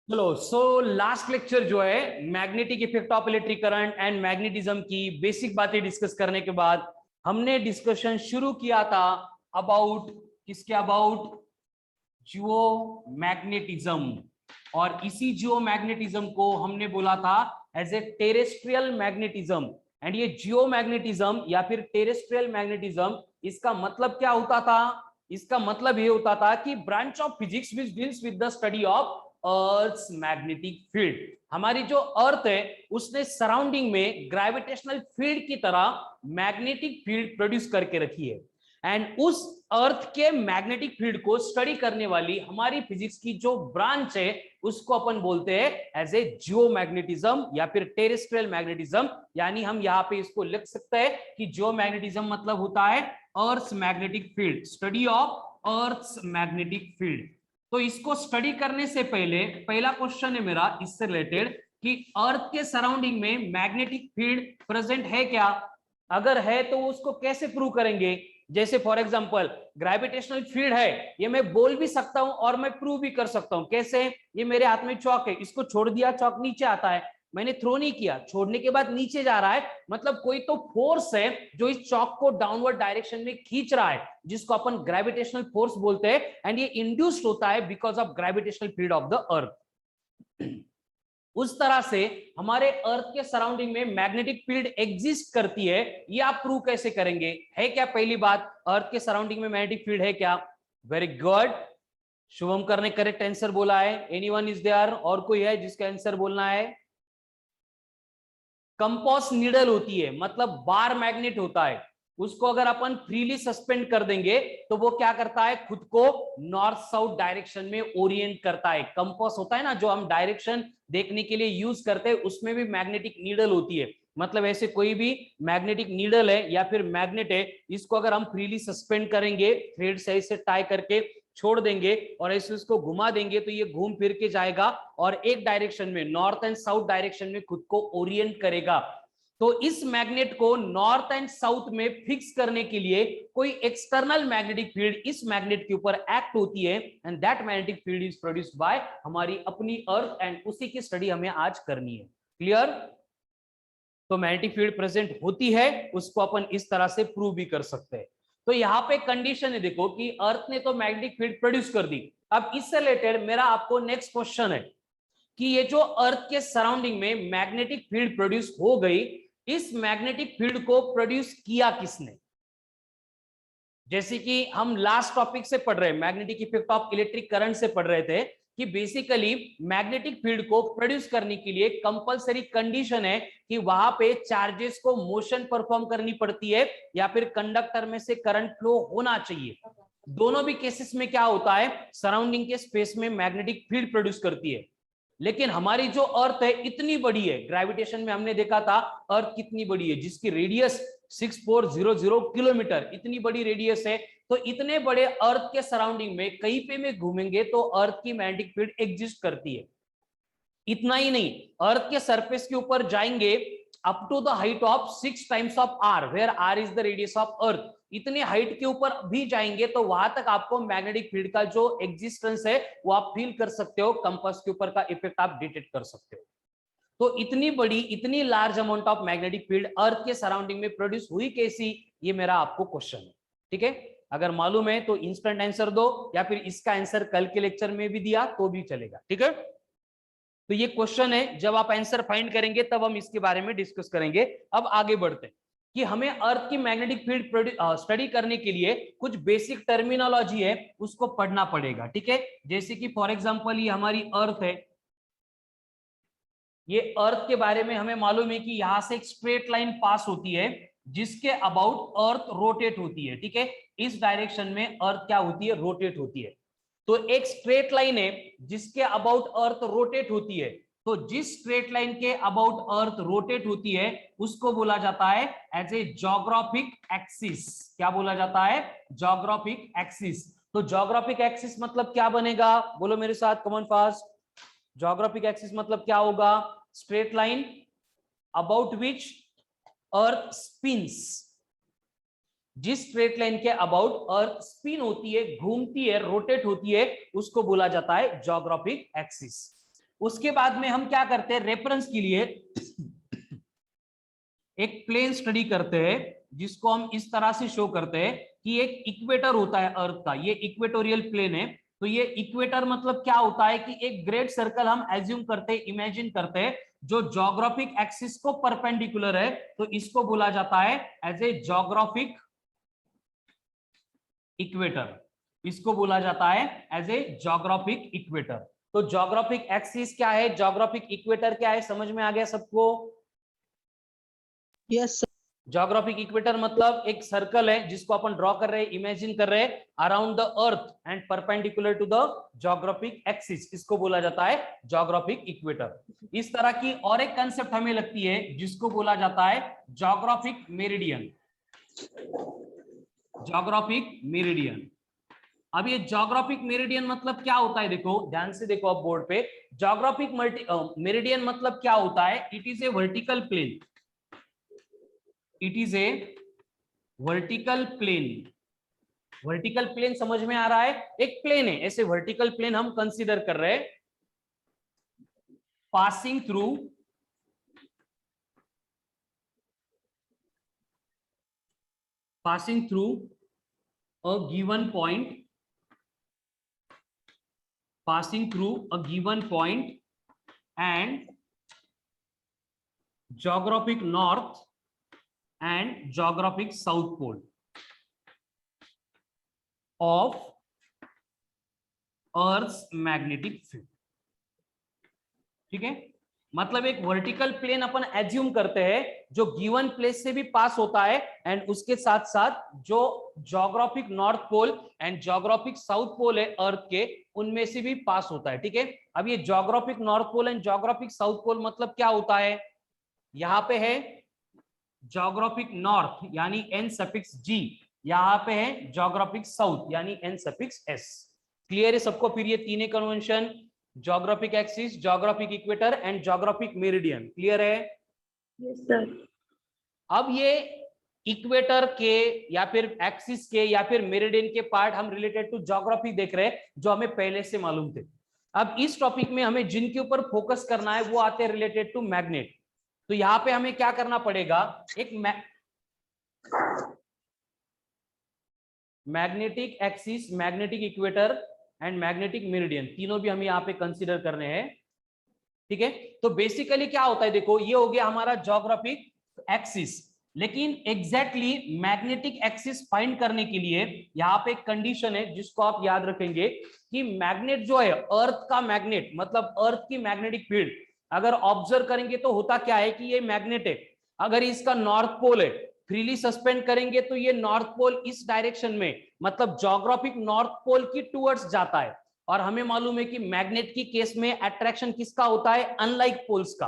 चलो last lecture जो है magnetic effect of electric current and magnetism की बेसिक बातें डिस्कस करने के बाद हमने डिस्कशन शुरू किया था अबाउट किसके अबाउट जियोमैग्नेटिज्म। और इसी जियोमैग्नेटिज्म को हमने बोला था as a terrestrial magnetism. And ये जियोमैग्नेटिज्म या फिर टेरेस्ट्रियल मैग्नेटिज्म, इसका मतलब क्या होता था? इसका मतलब ये होता था कि branch of physics which deals with the study of earth magnetic field. हमारी जो अर्थ है उसने सराउंडिंग में ग्रेविटेशनल फील्ड की तरह मैग्नेटिक फील्ड प्रोड्यूस करके रखी है। एंड उस अर्थ के मैग्नेटिक फील्ड को स्टडी करने वाली हमारी फिजिक्स की जो ब्रांच है उसको अपन बोलते हैं एज ए जियोमैग्नेटिज्म या फिर टेरेस्ट्रियल मैग्नेटिज्म। यानी हम यहाँ पे इसको लिख सकते हैं कि जियोमैग्नेटिज्म मतलब होता है अर्थ magnetic field, study of earth magnetic field. तो इसको स्टडी करने से पहले पहला क्वेश्चन है मेरा इससे रिलेटेड कि अर्थ के सराउंडिंग में मैग्नेटिक फील्ड प्रेजेंट है क्या? अगर है तो उसको कैसे प्रूव करेंगे? जैसे फॉर एग्जांपल ग्रेविटेशनल फील्ड है, ये मैं बोल भी सकता हूं और मैं प्रूव भी कर सकता हूं। कैसे? ये मेरे हाथ में चौक है, इसको छोड़ दिया चौक नीचे आता है, मैंने थ्रो नहीं किया, छोड़ने के बाद नीचे जा रहा है, मतलब कोई तो फोर्स है जो इस चौक को डाउनवर्ड डायरेक्शन में खींच रहा है, जिसको अपन ग्रेविटेशनल फोर्स बोलते हैं। एंड ये इंड्यूस्ड होता है because of gravitational field of the अर्थ। उस तरह से हमारे अर्थ के सराउंडिंग में मैग्नेटिक फील्ड एग्जिस्ट करती है, ये आप प्रूव कैसे करेंगे? है क्या? पहली बात, अर्थ के सराउंडिंग में मैग्नेटिक फील्ड है क्या? वेरी गुड, शुभमकर ने करेक्ट आंसर बोला है। Anyone is there? और कोई है जिसका आंसर बोलना है? कंपास नीडल होती है, मतलब बार मैग्नेट होता है, उसको अगर अपन फ्रीली सस्पेंड कर देंगे तो वो क्या करता है? खुद को नॉर्थ साउथ डायरेक्शन में ओरिएंट करता है। कंपास होता है ना जो हम डायरेक्शन देखने के लिए यूज करते हैं, उसमें भी मैग्नेटिक नीडल होती है। मतलब ऐसे कोई भी मैग्नेटिक नीडल है या फिर मैग्नेट है, इसको अगर हम फ्रीली सस्पेंड करेंगे, थ्रेड से ऐसे टाई करके छोड़ देंगे और ऐसे उसको घुमा देंगे तो ये घूम फिर के जाएगा और एक डायरेक्शन में, नॉर्थ एंड साउथ डायरेक्शन में खुद को ओरिएंट करेगा। तो इस मैग्नेट को नॉर्थ एंड साउथ में फिक्स करने के लिए कोई एक्सटर्नल मैग्नेटिक फील्ड इस मैग्नेट के ऊपर एक्ट होती है and that magnetic field is produced by हमारी अपनी अर्थ। एंड उसी की स्टडी हमें आज करनी है। क्लियर? तो मैग्नेटिक फील्ड प्रेजेंट होती है, उसको अपन इस तरह से प्रूव भी कर सकते हैं। तो यहाँ पे कंडीशन है देखो कि अर्थ ने तो मैग्नेटिक फील्ड प्रोड्यूस कर दी। अब इससे रिलेटेड मेरा आपको नेक्स्ट क्वेश्चन है कि ये जो अर्थ के सराउंडिंग में मैग्नेटिक फील्ड प्रोड्यूस हो गई, इस मैग्नेटिक फील्ड को प्रोड्यूस किया किसने? जैसे कि हम लास्ट टॉपिक से पढ़ रहे हैं, magnetic effect of electric current से पढ़ रहे थे कि बेसिकली मैग्नेटिक फील्ड को प्रोड्यूस करने के लिए कंपलसरी कंडीशन है कि वहां पे चार्जेस को मोशन परफॉर्म करनी पड़ती है या फिर कंडक्टर में से करंट फ्लो होना चाहिए। दोनों भी केसेस में क्या होता है? सराउंडिंग के स्पेस में मैग्नेटिक फील्ड प्रोड्यूस करती है। लेकिन हमारी जो अर्थ है इतनी बड़ी है, ग्रेविटेशन में हमने देखा था अर्थ कितनी बड़ी है, जिसकी रेडियस 6400 किलोमीटर, इतनी बड़ी रेडियस है। तो इतने बड़े अर्थ के सराउंडिंग में कहीं पे में घूमेंगे तो अर्थ की मैग्नेटिक फील्ड एग्जिस्ट करती है। इतना ही नहीं, अर्थ के सरफेस के ऊपर जाएंगे up to the height of 6 times of R, where R is the radius of earth. इतनी हाइट के ऊपर भी जाएंगे तो वहां तक आपको मैग्नेटिक फील्ड का जो एग्जिस्टेंस है वो आप फील कर सकते हो, कंपास के ऊपर का इफेक्ट आप डिटेक्ट कर सकते हो। तो इतनी बड़ी, इतनी large amount of magnetic field earth के सराउंडिंग में प्रोड्यूस हुई कैसी, ये मेरा आपको क्वेश्चन है। ठीक है? अगर मालूम है तो इंस्टेंट आंसर दो, या फिर इसका आंसर कल के लेक्चर में भी दिया तो भी चलेगा। ठीक है? तो ये क्वेश्चन है, जब आप आंसर फाइंड करेंगे तब हम इसके बारे में डिस्कस करेंगे। अब आगे बढ़ते हैं कि हमें अर्थ की मैग्नेटिक फील्ड स्टडी करने के लिए कुछ बेसिक टर्मिनोलॉजी है उसको पढ़ना पड़ेगा। ठीक है? जैसे कि फॉर एग्जांपल ये हमारी अर्थ है, ये अर्थ के बारे में हमें मालूम है कि यहां से एक स्ट्रेट लाइन पास होती है जिसके अबाउट अर्थ रोटेट होती है। ठीक है? इस डायरेक्शन में अर्थ क्या होती है? रोटेट होती है। तो एक स्ट्रेट लाइन है जिसके अबाउट अर्थ रोटेट होती है, तो जिस स्ट्रेट लाइन के अबाउट अर्थ रोटेट होती है उसको बोला जाता है एज ए ज्योग्राफिक एक्सिस। क्या बोला जाता है? Geographic axis. तो ज्योग्राफिक एक्सिस मतलब क्या बनेगा? बोलो मेरे साथ, कमॉन फास्ट। ज्योग्राफिक एक्सिस मतलब क्या होगा? Straight line about which earth spins. जिस स्ट्रेट लाइन के अबाउट अर्थ स्पिन होती है, घूमती है, रोटेट होती है, उसको बोला जाता है ज्योग्राफिक एक्सिस। उसके बाद में हम क्या करते हैं, रेफरेंस के लिए एक प्लेन स्टडी करते हैं जिसको हम इस तरह से शो करते हैं कि एक इक्वेटर होता है अर्थ का, ये इक्वेटोरियल प्लेन है। तो ये इक्वेटर मतलब क्या होता है कि एक ग्रेट सर्कल हम एज्यूम करते हैं, इमेजिन करते हैं, जो ज्योग्राफिक एक्सिस को परपेंडिकुलर है, तो इसको बोला जाता है एज ए ज्योग्राफिक इक्वेटर। इसको बोला जाता है एज ए ज्योग्राफिक इक्वेटर। तो ज्योग्राफिक एक्सिस क्या है, ज्योग्राफिक इक्वेटर क्या है, समझ में आ गया सबको? यस ज्योग्राफिक इक्वेटर मतलब एक सर्कल है जिसको अपन ड्रॉ कर रहे हैं, इमेजिन कर रहे हैं around the earth and perpendicular to the geographic axis, इसको बोला जाता है ज्योग्राफिक इक्वेटर। इस तरह की और एक कंसेप्ट हमें लगती है जिसको बोला जाता है ज्योग्राफिक मेरिडियन। Geographic meridian. अब ये ज्योग्राफिक मेरिडियन मतलब क्या होता है, देखो ध्यान से देखो अब बोर्ड पे। ज्योग्राफिक मेरिडियन मतलब क्या होता है, it is a vertical plane, it is a vertical plane. Vertical plane समझ में आ रहा है, एक प्लेन है, ऐसे वर्टिकल प्लेन हम कंसीडर कर रहे हैं, passing through a given point, passing through a given point and geographic north and geographic south pole of Earth's magnetic field। ठीक है, मतलब एक वर्टिकल प्लेन अपन एज्यूम करते हैं जो गिवन प्लेस से भी पास होता है एंड उसके साथ साथ जो geographic north pole and geographic south pole है अर्थ के, उनमें से भी पास होता है। ठीक है, अब ये geographic north pole and geographic south pole मतलब क्या होता है, यहाँ पे है ज्योग्राफिक नॉर्थ यानी N⁻G, यहाँ पे है ज्योग्राफिक साउथ यानी N⁻S। क्लियर है सबको? फिर ये तीन convention, geographic axis, geographic equator and geographic meridian, clear है? Yes sir. अब ये इक्वेटर के या फिर एक्सिस के या फिर मेरिडियन के पार्ट हम रिलेटेड टू ज्योग्राफी देख रहे हैं जो हमें पहले से मालूम थे। अब इस टॉपिक में हमें जिनके ऊपर फोकस करना है वो आते हैं रिलेटेड टू मैग्नेट। तो यहां पे हमें क्या करना पड़ेगा, एक magnetic axis, magnetic equator and magnetic meridian, तीनों भी हमें यहाँ पे कंसीडर करने हैं। ठीक है, तो बेसिकली क्या होता है, देखो ये हो गया हमारा ज्योग्राफिक एक्सिस, लेकिन एग्जैक्टली मैग्नेटिक एक्सिस फाइंड करने के लिए यहाँ पे एक कंडीशन है जिसको आप याद रखेंगे कि मैग्नेट जो है, अर्थ का मैग्नेट मतलब अर्थ की मैग्नेटिक फील्ड अगर ऑब्जर्व करेंगे तो होता क्या है कि ये मैग्नेट है, अगर इसका नॉर्थ पोल है, फ्रीली सस्पेंड करेंगे तो ये नॉर्थ पोल इस डायरेक्शन में मतलब ज्योग्राफिक नॉर्थ पोल की टुवर्ड्स जाता है। और हमें मालूम है कि मैग्नेट की केस में अट्रैक्शन किसका होता है, अनलाइक पोल्स का।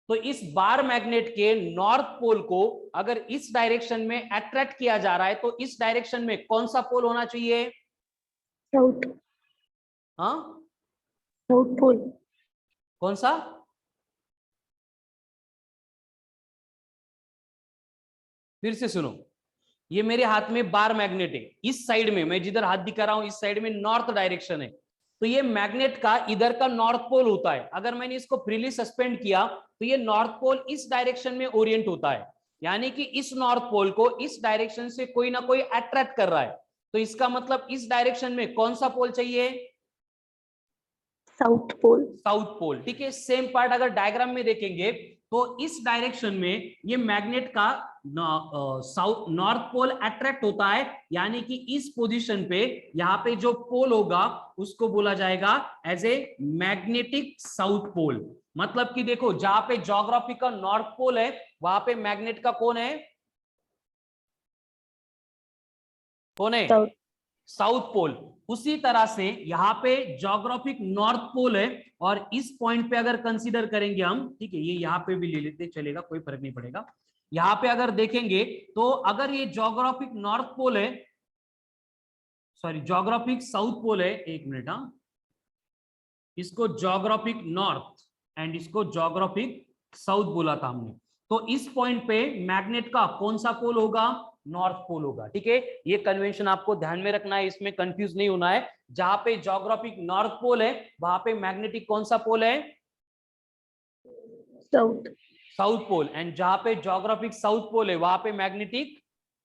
तो इस बार मैग्नेट के नॉर्थ पोल को अगर इस डायरेक्शन में अट्रैक्ट किया जा रहा है तो इस डायरेक्शन में कौन सा पोल होना चाहिए, साउथ। हाँ साउथ पोल। कौन सा, फिर से सुनो, ये मेरे हाथ में बार मैग्नेट है, इस साइड में मैं जिधर हाथ दिखा रहा हूं इस साइड में नॉर्थ डायरेक्शन है, तो ये मैग्नेट का इधर का नॉर्थ पोल होता है। अगर मैंने इसको फ्रीली सस्पेंड किया तो ये नॉर्थ पोल इस डायरेक्शन में ओरिएंट होता है, यानी कि इस नॉर्थ पोल को इस डायरेक्शन से कोई ना कोई अट्रैक्ट कर रहा है। तो इसका मतलब इस डायरेक्शन में कौन सा पोल चाहिए, साउथ पोल। South pole. ठीक है, सेम पार्ट अगर डायग्राम में देखेंगे तो इस डायरेक्शन में ये मैग्नेट का साउथ नॉर्थ पोल अट्रैक्ट होता है, यानी कि इस पोजीशन पे यहाँ पे जो पोल होगा उसको बोला जाएगा as a magnetic south pole. मतलब कि देखो जहां पे ज्योग्राफी का नॉर्थ पोल है वहां पे मैग्नेट का कौन है, कौन है, साउथ पोल। उसी तरह से यहाँ पे ज्योग्राफिक नॉर्थ पोल है और इस पॉइंट पे अगर कंसीडर करेंगे हम, ठीक है ये यहाँ पे भी ले लेते चलेगा, कोई फर्क नहीं पड़ेगा। यहाँ पे अगर देखेंगे तो अगर ये ज्योग्राफिक नॉर्थ पोल है, सॉरी ज्योग्राफिक साउथ पोल है, एक मिनट, हाँ इसको ज्योग्राफिक नॉर्थ एंड इसको ज्योग्राफिक साउथ बोला था हमने। तो इस पॉइंट पे मैग्नेट का कौन सा पोल होगा, नॉर्थ पोल होगा। ठीक है, ये कन्वेंशन आपको ध्यान में रखना है, इसमें कंफ्यूज नहीं होना है। जहां पे ज्योग्राफिक नॉर्थ पोल है वहां पे मैग्नेटिक कौन सा पोल है, साउथ साउथ पोल। एंड जहां पे ज्योग्राफिक साउथ पोल है वहां पे मैग्नेटिक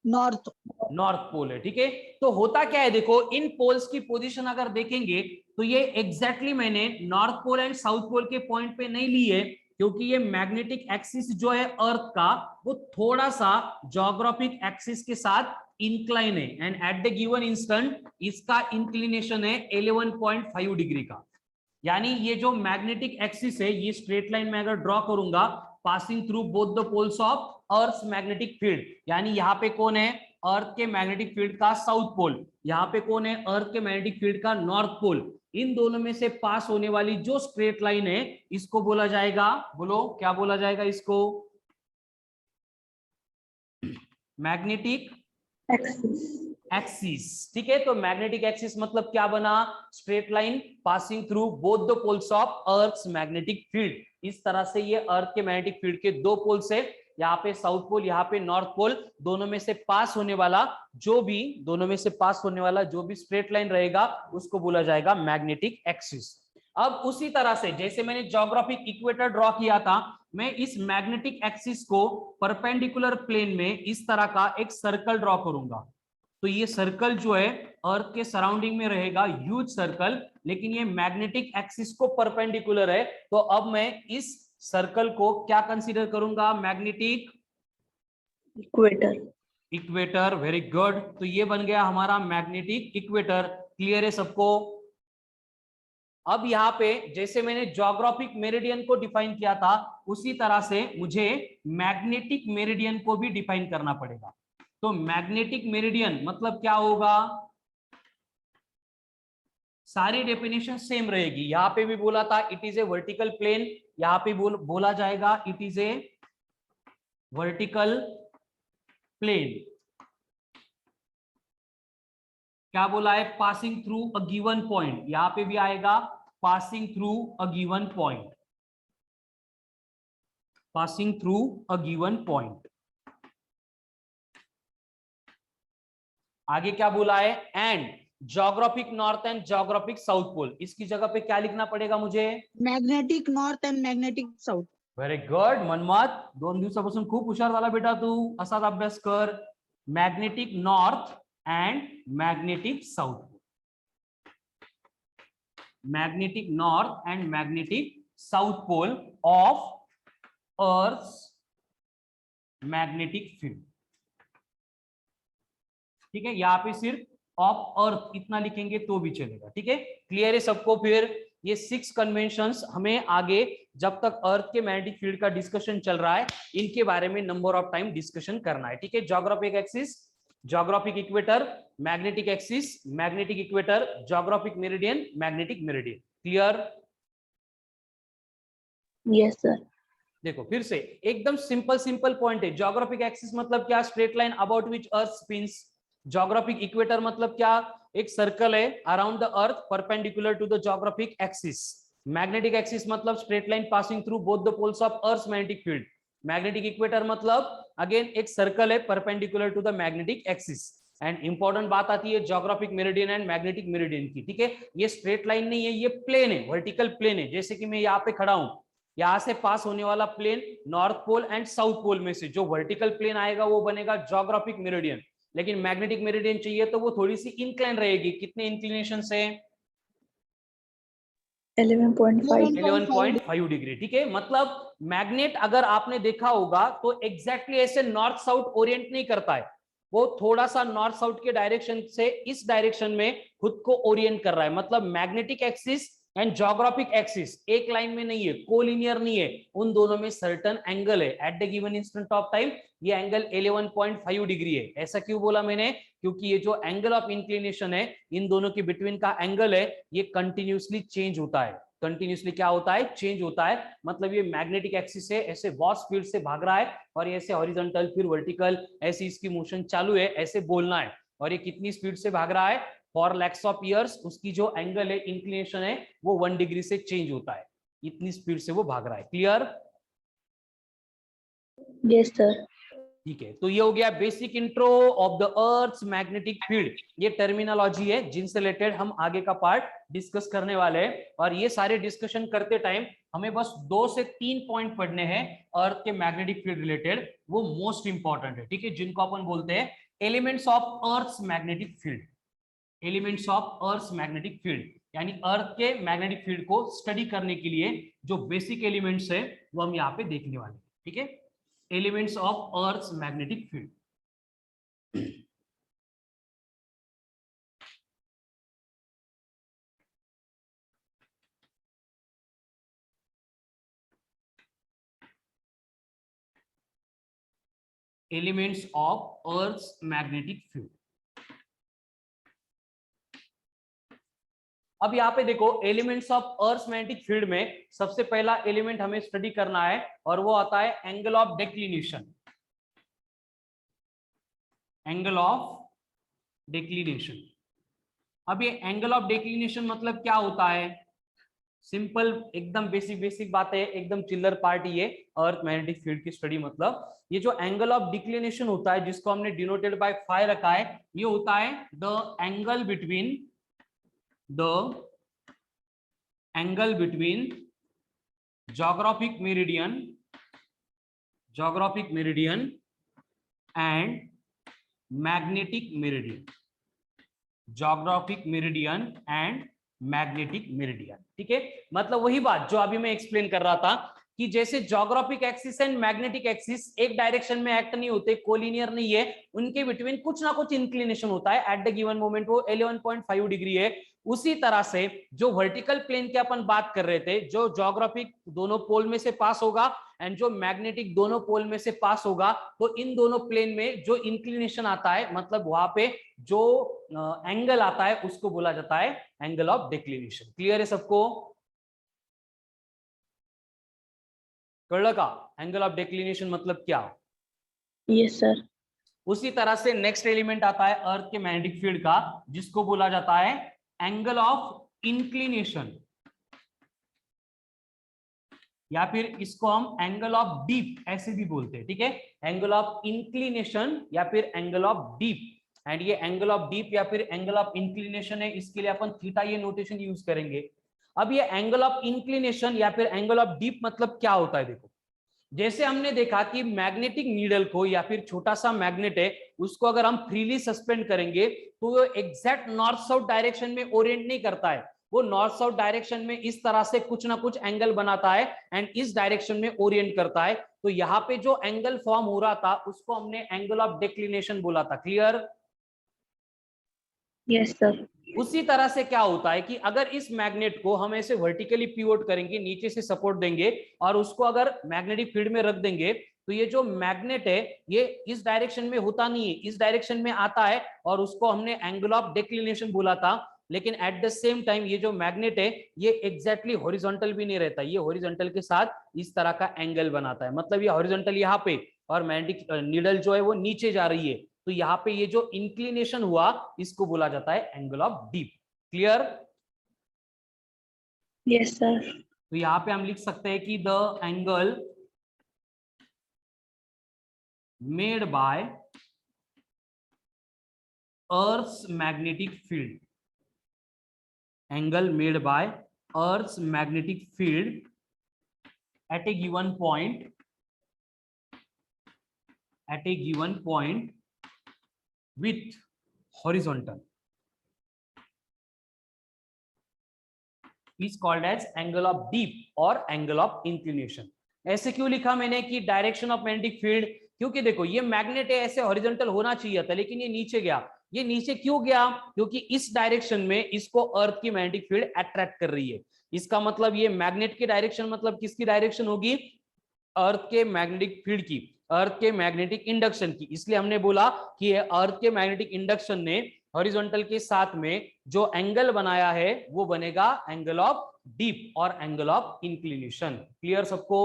नॉर्थ नॉर्थ पोल है। ठीक है, तो होता क्या है, देखो इन पोल्स की पोजीशन अगर देखेंगे तो ये एग्जैक्टली मैंने north pole and south pole के पॉइंट पे नहीं ली है, क्योंकि ये मैग्नेटिक एक्सिस जो है अर्थ का वो थोड़ा सा ज्योग्राफिक एक्सिस के साथ इंक्लाइन है। And at the given instant इसका इंक्लिनेशन है 11.5 डिग्री का। यानी ये जो मैग्नेटिक एक्सिस है ये स्ट्रेट लाइन में अगर ड्रॉ करूंगा passing through both the poles of earth magnetic field, यानी यहाँ पे कौन है, अर्थ के मैग्नेटिक फील्ड का साउथ पोल, यहाँ पे कौन है, अर्थ के मैग्नेटिक फील्ड का नॉर्थ पोल। इन दोनों में से पास होने वाली जो स्ट्रेट लाइन है इसको बोला जाएगा, बोलो क्या बोला जाएगा इसको, मैग्नेटिक एक्सिस एक्सिस। ठीक है, तो मैग्नेटिक एक्सिस मतलब क्या बना, straight line passing through both the poles of earth magnetic field. इस तरह से ये अर्थ के मैग्नेटिक फील्ड के दो पोल्स है, यहाँ पे साउथ पोल यहाँ पे नॉर्थ पोल, दोनों में से पास होने वाला जो भी स्ट्रेट लाइन रहेगा उसको बोला जाएगा मैग्नेटिक एक्सिस। अब उसी तरह से जैसे मैंने ज्योग्राफिक इक्वेटर ड्रॉ किया था, मैं इस मैग्नेटिक एक्सिस को परपेंडिकुलर प्लेन में इस तरह का एक सर्कल ड्रॉ करूंगा। तो ये सर्कल जो है अर्थ के सराउंडिंग में रहेगा, ह्यूज सर्कल, लेकिन ये मैग्नेटिक एक्सिस को परपेंडिकुलर है। तो अब मैं इस सर्कल को क्या कंसीडर करूंगा, मैग्नेटिक इक्वेटर। वेरी गुड, तो ये बन गया हमारा मैग्नेटिक इक्वेटर। क्लियर है सबको। अब यहाँ पे जैसे मैंने ज्योग्राफिक मेरिडियन को डिफाइन किया था उसी तरह से मुझे मैग्नेटिक मेरिडियन को भी डिफाइन करना पड़ेगा। तो मैग्नेटिक मेरिडियन मतलब क्या होगा, सारी डेफिनेशन सेम रहेगी। यहां पे भी बोला था it is a vertical plane, यहां पे बोला जाएगा it is a vertical plane. क्या बोला है, passing through a given point, यहां पे भी आएगा passing through a given point, passing through a given point. आगे क्या बोला है, and geographic north and geographic south pole. इसकी जगह पे क्या लिखना पड़ेगा मुझे, magnetic north and magnetic south. Very good Manmath, 2 दिवसापासून खूप हुशार झाला बेटा तू, असाच अभ्यास कर। Magnetic north and magnetic south pole, magnetic north and magnetic south pole of earth magnetic field. ठीक है, यहाँ पे सिर्फ ऑफ अर्थ इतना लिखेंगे तो भी चलेगा। ठीक है, क्लियर है सबको। फिर ये 6 कन्वेंशंस हमें आगे जब तक अर्थ के मैग्नेटिक फील्ड का डिस्कशन चल रहा है इनके बारे में नंबर ऑफ टाइम डिस्कशन करना है। ठीक है, geographic axis, geographic equator, magnetic axis, magnetic equator, geographic meridian, magnetic meridian. Clear? Yes sir. देखो फिर से एकदम सिंपल पॉइंट है। ज्योग्राफिक एक्सिस मतलब क्या, straight line about which earth spins. Geographic equator मतलब क्या, एक सर्कल है around the earth perpendicular to the geographic axis. Magnetic axis मतलब straight line passing through both the poles of earth magnetic field. Magnetic equator मतलब again एक circle है perpendicular to the magnetic axis. And important बात आती है geographic meridian and magnetic meridian की। ठीक है, ये स्ट्रेट लाइन नहीं है, ये प्लेन है, वर्टिकल प्लेन है। जैसे कि मैं यहाँ पे खड़ा हूं, यहां से पास होने वाला plane north pole and south pole में से जो वर्टिकल प्लेन आएगा वो बनेगा ज्योग्राफिक मेरिडियन। लेकिन मैग्नेटिक मेरिडियन चाहिए तो वो थोड़ी सी इंक्लाइन रहेगी। कितने इंक्लिनेशन से, 11.5 डिग्री। ठीक है, मतलब मैग्नेट अगर आपने देखा होगा तो एग्जैक्टली ऐसे नॉर्थ साउथ ओरिएंट नहीं करता है, वो थोड़ा सा नॉर्थ साउथ के डायरेक्शन से इस डायरेक्शन में खुद को ओरिएंट कर रहा है। मतलब magnetic axis and geographic axis एक लाइन में नहीं है, कोलिनियर नहीं है, उन दोनों में सर्टेन एंगल है। At the given instant of time ये एंगल 11.5 डिग्री है। ऐसा क्यों बोला मैंने, क्योंकि ये जो एंगल ऑफ इंक्लिनेशन है इन दोनों के बिटवीन का एंगल है ये कंटिन्यूसली चेंज होता है। कंटिन्यूसली क्या होता है, चेंज होता है। मतलब ये मैग्नेटिक एक्सिस से ऐसे वॉस स्पीड से भाग रहा है और ऐसे हॉरिजॉन्टल फिर वर्टिकल ऐसी इसकी मोशन चालू है, ऐसे बोलना है। और ये कितनी स्पीड से भाग रहा है, फॉर लैक्स ऑफ ईयर्स उसकी जो एंगल है इंक्लिनेशन है वो 1 डिग्री से चेंज होता है, इतनी स्पीड से वो भाग रहा है। क्लियर? Yes sir. ठीक है, तो ये हो गया basic intro of the earth magnetic field. ये टर्मिनोलॉजी है जिनसे रिलेटेड हम आगे का पार्ट डिस्कस करने वाले हैं। और ये सारे डिस्कशन करते टाइम हमें बस 2 से 3 पॉइंट पढ़ने हैं अर्थ के मैग्नेटिक फील्ड रिलेटेड, वो मोस्ट इंपॉर्टेंट है, ठीक है, जिनको अपन बोलते हैं elements of earth's magnetic field. Elements of earth's magnetic field यानी अर्थ के मैग्नेटिक फील्ड को स्टडी करने के लिए जो बेसिक एलिमेंट्स है वो हम यहाँ पे देखने वाले हैं, ठीक है, elements of earth's magnetic field. Elements of earth's magnetic field. अब यहाँ पे देखो elements of earth magnetic field में सबसे पहला एलिमेंट हमें स्टडी करना है और वो आता है angle of declination. Angle of declination. अब ये एंगल ऑफ डिक्लिनेशन मतलब क्या होता है? सिंपल एकदम बेसिक बात है, एकदम चिल्लर पार्ट ये अर्थ मैग्नेटिक फील्ड की स्टडी। मतलब ये जो एंगल ऑफ डिक्लिनेशन होता है जिसको हमने डिनोटेड बाय फाई रखा है, ये होता है the angle between geographic meridian and magnetic meridian। geographic meridian and magnetic meridian, ठीक है। मतलब वही बात जो अभी मैं एक्सप्लेन कर रहा था कि जैसे geographic axis and magnetic axis एक डायरेक्शन में एक्ट नहीं होते, कोलिनियर नहीं है, उनके बिटवीन कुछ ना कुछ इंक्लिनेशन होता है एट द गिवन मोमेंट, वो 11.5 डिग्री है। उसी तरह से जो वर्टिकल प्लेन की अपन बात कर रहे थे, जो ज्योग्राफिक दोनों पोल में से पास होगा एंड जो मैग्नेटिक दोनों पोल में से पास होगा, तो इन दोनों प्लेन में जो इंक्लिनेशन आता है, मतलब वहां पे जो एंगल आता है उसको बोला जाता है एंगल ऑफ डिक्लिनेशन। क्लियर है सबको? कळलं का? एंगल ऑफ डिक्लिनेशन मतलब क्या? Yes sir. उसी तरह से नेक्स्ट एलिमेंट आता है अर्थ के मैग्नेटिक फील्ड का, जिसको बोला जाता है एंगल ऑफ इंक्लिनेशन, या फिर इसको हम एंगल ऑफ डीप ऐसे भी बोलते हैं, ठीक है। एंगल ऑफ इंक्लिनेशन या फिर एंगल ऑफ डीप। एंड ये एंगल ऑफ डीप या फिर एंगल ऑफ इंक्लिनेशन है, इसके लिए अपन थीटा ये नोटेशन यूज करेंगे। अब ये एंगल ऑफ इंक्लिनेशन या फिर एंगल ऑफ डीप मतलब क्या होता है? देखो, जैसे हमने देखा कि मैग्नेटिक नीडल को या फिर छोटा सा मैग्नेट है उसको अगर हम फ्रीली सस्पेंड करेंगे तो वो एग्जैक्ट नॉर्थ साउथ डायरेक्शन में ओरिएंट नहीं करता है, वो नॉर्थ साउथ डायरेक्शन में इस तरह से कुछ ना कुछ एंगल बनाता है एंड इस डायरेक्शन में ओरिएंट करता है। तो यहाँ पे जो एंगल फॉर्म हो रहा था उसको हमने एंगल ऑफ डिक्लिनेशन बोला था। क्लियर? Yes sir. उसी तरह से क्या होता है कि अगर इस मैग्नेट को हम ऐसे वर्टिकली पिवोट करेंगे, नीचे से सपोर्ट देंगे और उसको अगर मैग्नेटिक फील्ड में रख देंगे, तो ये जो मैग्नेट है ये इस डायरेक्शन में होता नहीं है, इस डायरेक्शन में आता है और उसको हमने एंगल ऑफ डिक्लिनेशन बोला था। लेकिन एट द सेम टाइम ये जो मैग्नेट है ये एग्जैक्टली हॉरिजॉन्टल भी नहीं रहता, ये हॉरिजॉन्टल के साथ इस तरह का एंगल बनाता है। मतलब ये हॉरिजॉन्टल यहाँ पे और मैग्नेटिक नीडल जो है वो नीचे जा रही है, तो यहाँ पे ये जो इंक्लिनेशन हुआ इसको बोला जाता है angle of dip. Clear? Yes sir. तो यहाँ पे हम लिख सकते हैं कि the angle made by earth's magnetic field, angle made by earth's magnetic field at a given point with horizontal is called as angle of deep और angle of inclination। ऐसे क्यों लिखा मैंने कि डायरेक्शन ऑफ मैग्नेटिक फील्ड? क्योंकि देखो ये magnet है, ऐसे हॉरिजॉन्टल होना चाहिए था लेकिन ये नीचे गया। ये नीचे क्यों गया? क्योंकि इस डायरेक्शन में इसको अर्थ की मैग्नेटिक फील्ड अट्रैक्ट कर रही है। इसका मतलब ये मैग्नेट की डायरेक्शन मतलब किसकी डायरेक्शन होगी? अर्थ के मैग्नेटिक फील्ड की, अर्थ के मैग्नेटिक इंडक्शन की। इसलिए हमने बोला कि अर्थ के मैग्नेटिक इंडक्शन ने हॉरिजॉन्टल के साथ में जो एंगल बनाया है वो बनेगा एंगल ऑफ डीप और एंगल ऑफ इंक्लिनेशन। क्लियर सबको?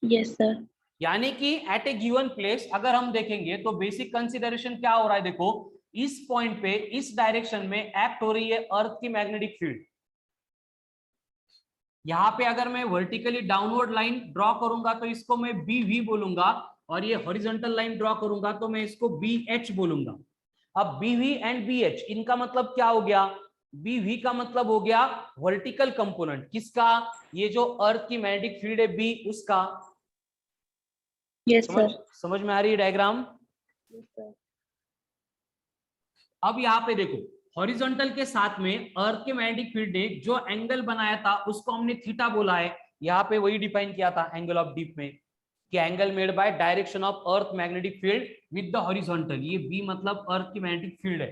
Yes sir. यानी कि एट ए गिवन प्लेस अगर हम देखेंगे तो बेसिक कंसीडरेशन क्या हो रहा है? देखो, इस पॉइंट पे इस डायरेक्शन में एक्ट हो रही है अर्थ की मैग्नेटिक फील्ड। यहाँ पे अगर मैं वर्टिकली डाउनवर्ड लाइन ड्रॉ करूंगा तो इसको मैं BV बोलूंगा, और ये हॉरिजॉन्टल लाइन ड्रॉ करूंगा तो मैं इसको BH बोलूंगा। अब BV एंड BH इनका मतलब क्या हो गया? BV का मतलब हो गया वर्टिकल कंपोनेंट, किसका? ये जो अर्थ की मैग्नेटिक फील्ड है B, उसका। Yes, sir. समझ में आ रही है डायग्राम? Yes, sir. अब यहाँ पे देखो, हॉरिजॉन्टल के साथ में अर्थ के मैग्नेटिक फील्ड ने जो एंगल बनाया था उसको हमने थीटा बोला है। यहाँ पे वही डिफाइन किया था एंगल ऑफ डीप में, कि angle made bye direction of earth magnetic field with the horizontal. ये बी मतलब अर्थ की मैग्नेटिक फील्ड है।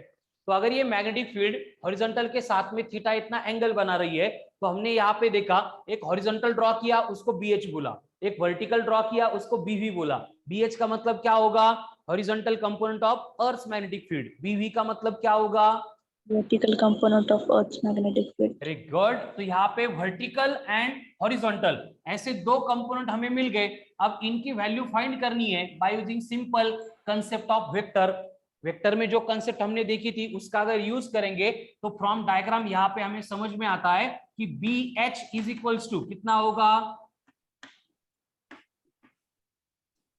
तो अगर ये मैग्नेटिक फील्ड हॉरिजॉन्टल के साथ में थीटा इतना एंगल बना रही है, तो हमने यहाँ पे देखा एक हॉरिजॉन्टल ड्रॉ किया, उसको BH बोला, एक वर्टिकल ड्रॉ किया, उसको BV बोला। BH का मतलब क्या होगा? Horizontal component of earth magnetic field. BV का मतलब क्या होगा? Vertical component of Earth's magnetic field. Very good. तो यहाँ पे वर्टिकल एंड हॉरिजॉन्टल ऐसे दो कंपोनेंट हमें मिल गए। अब इनकी वैल्यू फाइंड करनी है by using simple concept of vector. Vector में जो कंसेप्ट हमने देखी थी उसका अगर यूज करेंगे तो फ्रॉम डायग्राम यहाँ पे हमें समझ में आता है कि BH इज इक्वल्स टू कितना होगा?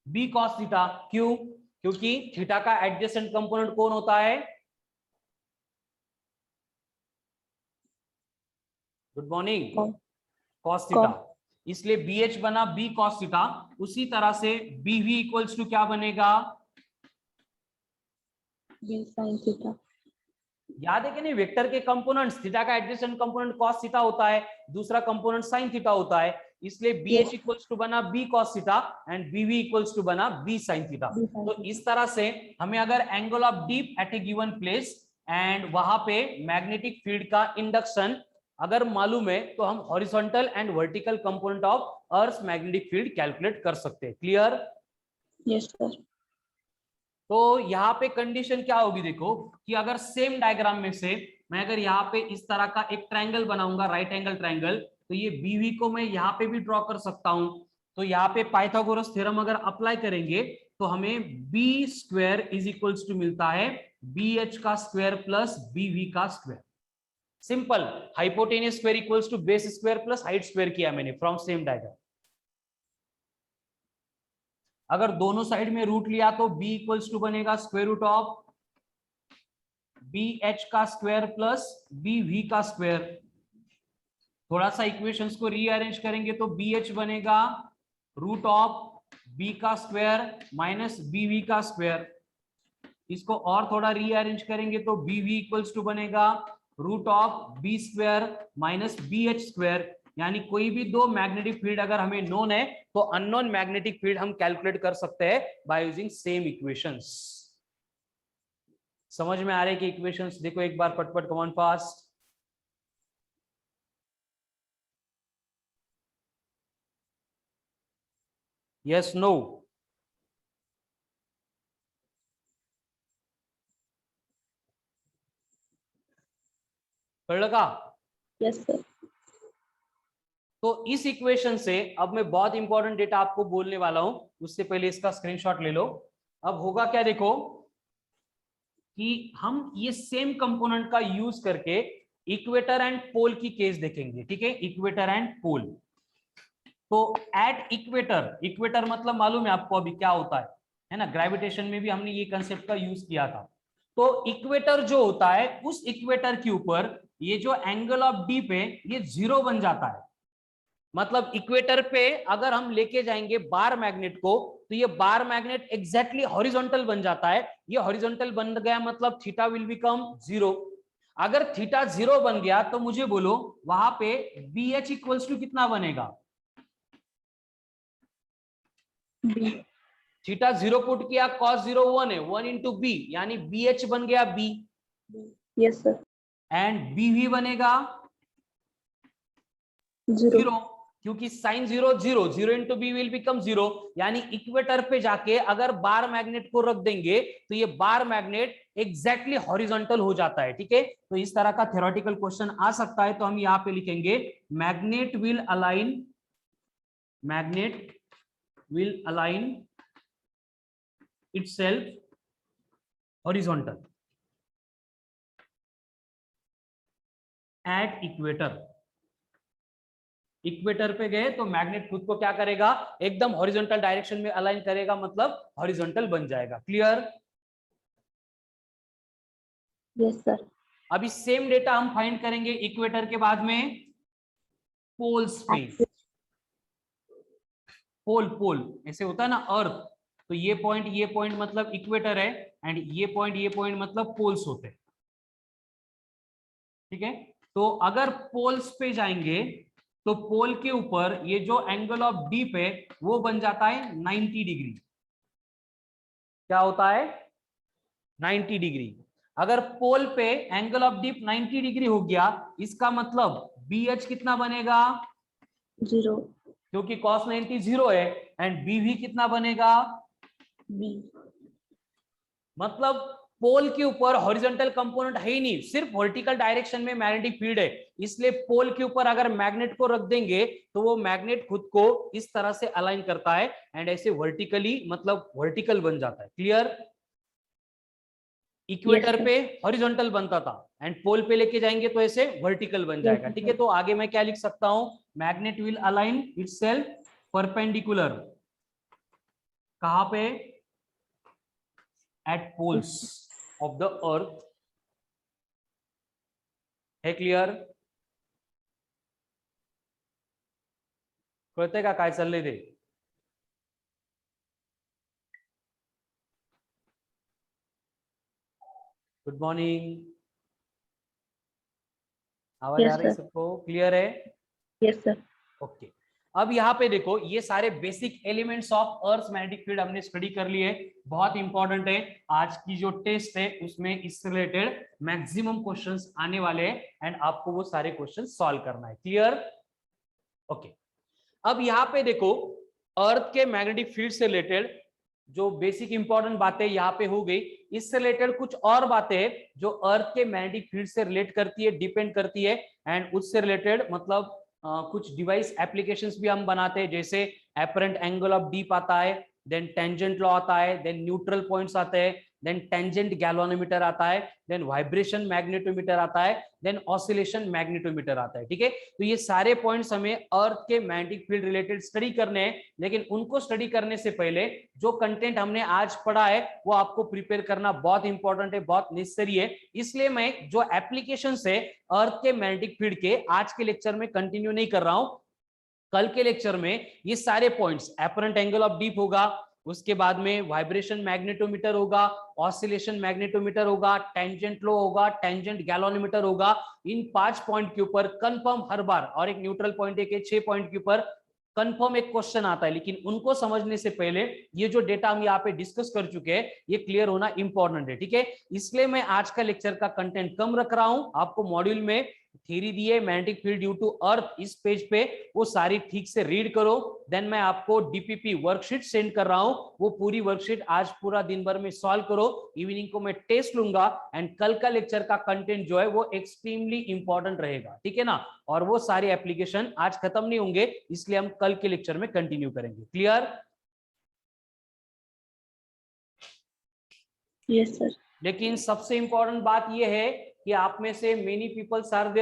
B cos theta. क्यों? क्योंकि थीटा का एडजेसेंट कंपोनेंट कौन होता है? Good morning. cos theta. इसलिए BH बना B cos थीटा। उसी तरह से BV इक्वल्स टू क्या बनेगा? B sin theta. याद है कि नहीं? वेक्टर के कंपोनेंट्स, थीटा का एडजेसेंट कंपोनेंट cos थीटा होता है, दूसरा कंपोनेंट sin थीटा होता है। इसलिए BH इक्वल्स टू बना B cos theta and BV equals to बना B sin थीटा। तो इस तरह से हमें अगर angle of dip at a given place and वहां पे मैग्नेटिक फील्ड का इंडक्शन अगर मालूम है तो हम horizontal and vertical component of earth magnetic field calculate कर सकते हैं। क्लियर? Yes, sir. तो यहाँ पे कंडीशन क्या होगी? देखो कि अगर सेम डायग्राम में से मैं अगर यहाँ पे इस तरह का एक ट्रायंगल बनाऊंगा, राइट एंगल ट्रायंगल, तो ये BV को मैं यहाँ पे भी ड्रॉ कर सकता हूं। तो यहाँ पे पाइथागोरस थ्योरम अगर अप्लाई करेंगे तो हमें B square is equals to मिलता है BH का स्क्वायर प्लस BV का square. Simple, hypotenuse square equals to base square plus height square किया मैंने फ्रॉम सेम डायग्राम। अगर दोनों साइड में रूट लिया तो B इक्वल्स टू बनेगा स्क्वायर रूट ऑफ BH का स्क्वायर प्लस BV का स्क्वायर। थोड़ा सा इक्वेशंस को रीअरेंज करेंगे तो BH बनेगा रूट ऑफ B का स्क्वायर माइनस BV का स्क्वायर। इसको और थोड़ा रीअरेंज करेंगे तो BV इक्वल्स टू बनेगा root of B square minus BH square. यानी कोई भी दो मैग्नेटिक फील्ड अगर हमें नोन है तो अननोन मैग्नेटिक फील्ड हम कैलकुलेट कर सकते हैं बाय यूजिंग सेम इक्वेशंस। समझ में आ रहे कि इक्वेशंस? देखो एक बार पटपट, come on fast. Yes, no? पढ़ लगा? Yes, sir. तो इस इक्वेशन से अब मैं बहुत इंपॉर्टेंट डेटा आपको बोलने वाला हूं, उससे पहले इसका स्क्रीनशॉट ले लो। अब होगा क्या? देखो कि हम ये सेम कंपोनेंट का यूज करके इक्वेटर एंड पोल की केस देखेंगे। ठीक है? Equator and pole. तो एट इक्वेटर, इक्वेटर मतलब मालूम है आपको अभी क्या होता है ना? ग्रेविटेशन में भी हमने ये कंसेप्ट का यूज किया था। तो इक्वेटर जो होता है, उस इक्वेटर के ऊपर ये जो एंगल ऑफ डीप है ये 0 बन जाता है। मतलब इक्वेटर पे अगर हम लेके जाएंगे बार मैग्नेट को तो ये बार मैग्नेट एग्जैक्टली हॉरिजॉन्टल बन जाता है। ये हॉरिजॉन्टल बन गया मतलब थीटा विल बिकम 0। अगर थीटा 0 बन गया तो मुझे बोलो वहां पे BH इक्वल्स टू कितना बनेगा? B. थीटा 0 पुट किया, cos 0 1 है, 1 इंटू B, यानी BH बन गया B। Yes, sir. And BV बनेगा 0, क्योंकि sine 0 0, 0 into B will become 0। यानी इक्वेटर पे जाके अगर बार मैग्नेट को रख देंगे तो ये बार मैग्नेट एग्जैक्टली हॉरिजॉन्टल हो जाता है। ठीक है? तो इस तरह का थ्योरेटिकल क्वेश्चन आ सकता है। तो हम यहाँ पे लिखेंगे magnet will align itself horizontal at equator. Equator पे गए तो मैग्नेट खुद को क्या करेगा? एकदम हॉरिजॉन्टल डायरेक्शन में अलाइन करेगा, मतलब हॉरिजॉन्टल बन जाएगा। क्लियर? Yes, sir. अभी सेम डेटा हम फाइंड करेंगे इक्वेटर के बाद में पोल्स पे। पोल पोल ऐसे होता है ना अर्थ, तो ये पॉइंट मतलब इक्वेटर है, एंड ये पॉइंट मतलब पोल्स होते हैं। ठीक है, तो अगर पोल्स पे जाएंगे तो पोल के ऊपर ये जो एंगल ऑफ डीप है वो बन जाता है 90 डिग्री। क्या होता है? 90 डिग्री। अगर पोल पे एंगल ऑफ डीप 90 डिग्री हो गया, इसका मतलब BH कितना बनेगा? 0 क्योंकि cos 90 0 है, एंड BV कितना बनेगा? B मतलब पोल के ऊपर हॉरिजॉन्टल कंपोनेंट है ही नहीं, सिर्फ वर्टिकल डायरेक्शन में मैग्नेटिक फील्ड है। इसलिए पोल के ऊपर अगर मैग्नेट को रख देंगे तो वो मैग्नेट खुद को इस तरह से अलाइन करता है, एंड ऐसे वर्टिकली मतलब वर्टिकल बन जाता है। क्लियर? Equator sir. पे हॉरिजॉन्टल बनता था, एंड पोल पे लेके जाएंगे तो ऐसे वर्टिकल बन जाएगा। Yes, ठीक है, sir. तो आगे मैं क्या लिख सकता हूं? Magnet will align itself perpendicular. कहां पे? At poles of the earth. है क्लियर? कळतंय का काय चाललंय ते? गुड मॉर्निंग, आवाज Yes, आ रही sir. सबको? क्लियर है? Yes, sir. ओके। अब यहाँ पे देखो, ये सारे basic elements of earth magnetic field हमने स्टडी कर लिए। बहुत इंपॉर्टेंट है, आज की जो टेस्ट है उसमें इससे रिलेटेड मैक्सिमम क्वेश्चंस आने वाले हैं, एंड आपको वो सारे क्वेश्चन सॉल्व करना है। क्लियर? ओके। अब यहाँ पे देखो, अर्थ के मैग्नेटिक फील्ड से रिलेटेड जो बेसिक इंपॉर्टेंट बातें यहाँ पे हो गई, इससे रिलेटेड कुछ और बातें हैं जो अर्थ के मैग्नेटिक फील्ड से रिलेट करती है, डिपेंड करती है, एंड उससे रिलेटेड मतलब कुछ डिवाइस एप्लीकेशंस भी हम बनाते हैं, जैसे एपरेंट एंगल ऑफ डीप आता है, देन टेंजेंट लॉ आता है, देन न्यूट्रल पॉइंट्स आते हैं, देन टेंजेंट गैल्वानोमीटर आता है, देन वाइब्रेशन मैग्नेटोमीटर आता है, देन ऑसिलेशन मैग्नेटोमीटर आता है। ठीक है, तो ये सारे पॉइंट्स हमें अर्थ के मैग्नेटिक फील्ड रिलेटेड स्टडी करने हैं, लेकिन उनको स्टडी करने से पहले जो कंटेंट हमने आज पढ़ा है वो आपको प्रिपेयर करना बहुत इंपॉर्टेंट है, बहुत नेसेसरी है। इसलिए मैं जो एप्लीकेशंस है अर्थ के मैग्नेटिक फील्ड के आज के लेक्चर में कंटिन्यू नहीं कर रहा हूं। कल के लेक्चर में ये सारे points, apparent angle of deep होगा, उसके बाद में वाइब्रेशन मैग्नेटोमीटर होगा, ऑसिलेशन मैग्नेटोमीटर होगा, टेंजेंट लो होगा, टेंजेंट गैल्वानोमीटर होगा, इन 5 पॉइंट के ऊपर कंफर्म हर बार, और एक न्यूट्रल पॉइंट है के 6 पॉइंट के ऊपर कंफर्म एक क्वेश्चन आता है। लेकिन उनको समझने से पहले ये जो डेटा हम यहाँ पे डिस्कस कर चुके हैं ये क्लियर होना इंपॉर्टेंट है। ठीक है, इसलिए मैं आज का लेक्चर का कंटेंट कम रख रहा हूं। आपको मॉड्यूल में थ्योरी दी है magnetic field due to earth, इस पेज पे वो सारी ठीक से रीड करो। देन मैं आपको डीपीपी वर्कशीट सेंड कर रहा हूं, वो पूरी वर्कशीट आज पूरा दिन भर में सॉल्व करो। इवनिंग को मैं टेस्ट लूंगा, एंड कल का लेक्चर का कंटेंट जो है वो एक्सट्रीमली इंपॉर्टेंट रहेगा। ठीक है ना, और वो सारे एप्लीकेशन आज खत्म नहीं होंगे, इसलिए हम कल के लेक्चर में कंटिन्यू करेंगे। क्लियर? Yes, sir. लेकिन सबसे इंपॉर्टेंट बात यह है कि आप में से मेनी पीपल्स आर देयर